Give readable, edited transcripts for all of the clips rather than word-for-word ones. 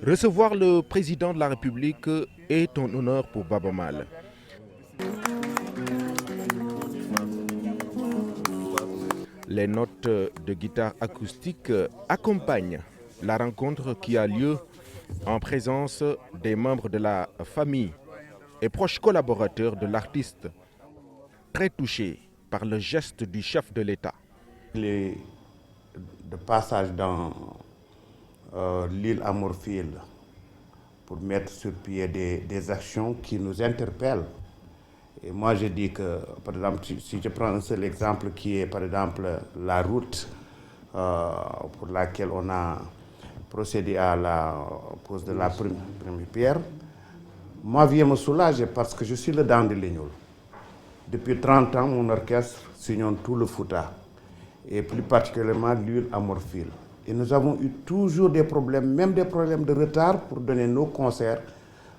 Recevoir le président de la République est un honneur pour Baba Maal. Les notes de guitare acoustique accompagnent la rencontre qui a lieu en présence des membres de la famille et proches collaborateurs de l'artiste, très touchés par le geste du chef de l'État. Il est de passage dans l'île Amorphile pour mettre sur pied des actions qui nous interpellent. Et moi, je dis que, par exemple, si je prends un seul exemple qui est, par exemple, la route pour laquelle on a procédé à la pose de la première pierre, moi, vient me soulager parce que je suis le dent de Lignol. Depuis 30 ans, mon orchestre sillonne tout le Fouta, et plus particulièrement l'île Amorphile. Et nous avons eu toujours des problèmes, même des problèmes de retard pour donner nos concerts,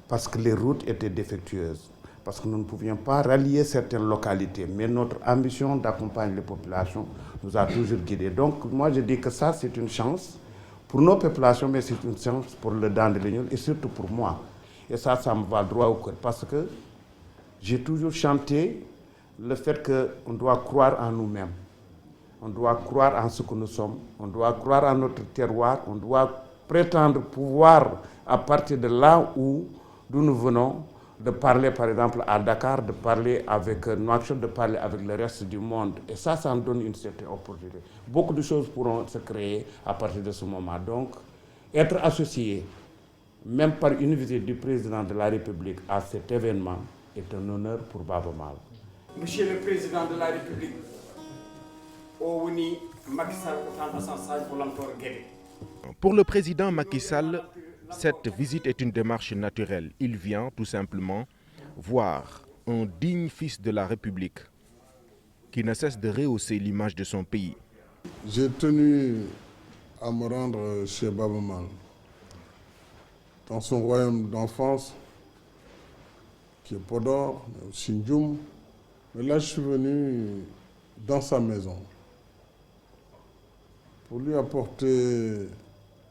parce que les routes étaient défectueuses, parce que nous ne pouvions pas rallier certaines localités. Mais notre ambition d'accompagner les populations nous a toujours guidés. Donc moi je dis que ça c'est une chance pour nos populations, mais c'est une chance pour le dent de Lignol et surtout pour moi. Et ça me va droit au cœur, parce que j'ai toujours chanté le fait qu'on doit croire en nous-mêmes. On doit croire en ce que nous sommes, on doit croire en notre terroir, on doit prétendre pouvoir, à partir de là d'où nous venons, de parler par exemple à Dakar, de parler avec Nouakchott, de parler avec le reste du monde. Et ça nous donne une certaine opportunité. Beaucoup de choses pourront se créer à partir de ce moment. Donc, être associé, même par une visite du président de la République à cet événement, est un honneur pour Baba Maal. Monsieur le Président de la République, pour le président Macky Sall, cette visite est une démarche naturelle. Il vient tout simplement voir un digne fils de la République qui ne cesse de rehausser l'image de son pays. J'ai tenu à me rendre chez Baba Maal, dans son royaume d'enfance, qui est Podor, mais aussi Ndioum. Mais là, je suis venu dans sa maison pour lui apporter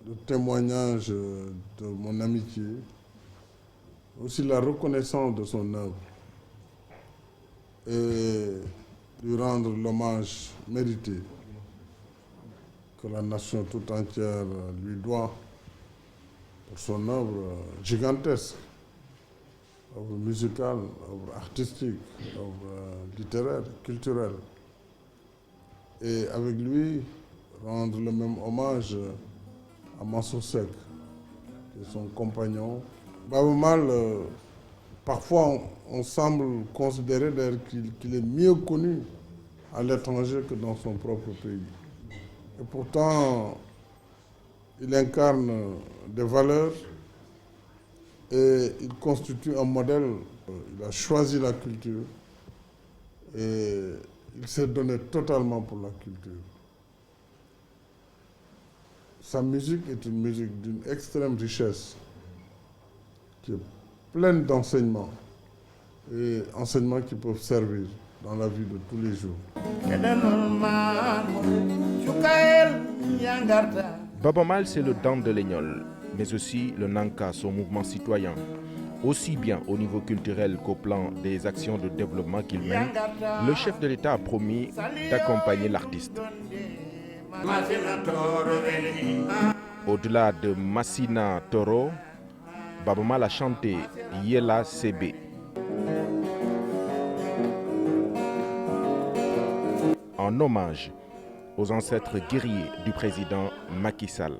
le témoignage de mon amitié, aussi la reconnaissance de son œuvre et lui rendre l'hommage mérité que la nation tout entière lui doit pour son œuvre gigantesque, œuvre musicale, œuvre artistique, œuvre littéraire, culturelle. Et avec lui, rendre le même hommage à Mansour Seck, qui est son compagnon. Baba Maal, parfois on semble considérer qu'il est mieux connu à l'étranger que dans son propre pays. Et pourtant, il incarne des valeurs et il constitue un modèle. Il a choisi la culture et il s'est donné totalement pour la culture. Sa musique est une musique d'une extrême richesse, qui est pleine d'enseignements, et enseignements qui peuvent servir dans la vie de tous les jours. Baba Maal, c'est le dent de Lignol, mais aussi le Nanka, son mouvement citoyen, aussi bien au niveau culturel qu'au plan des actions de développement qu'il mène. Le chef de l'État a promis d'accompagner l'artiste. Au-delà de Massina Toro, Baba Maal a chanté Yela Sebe. En hommage aux ancêtres guerriers du président Macky Sall.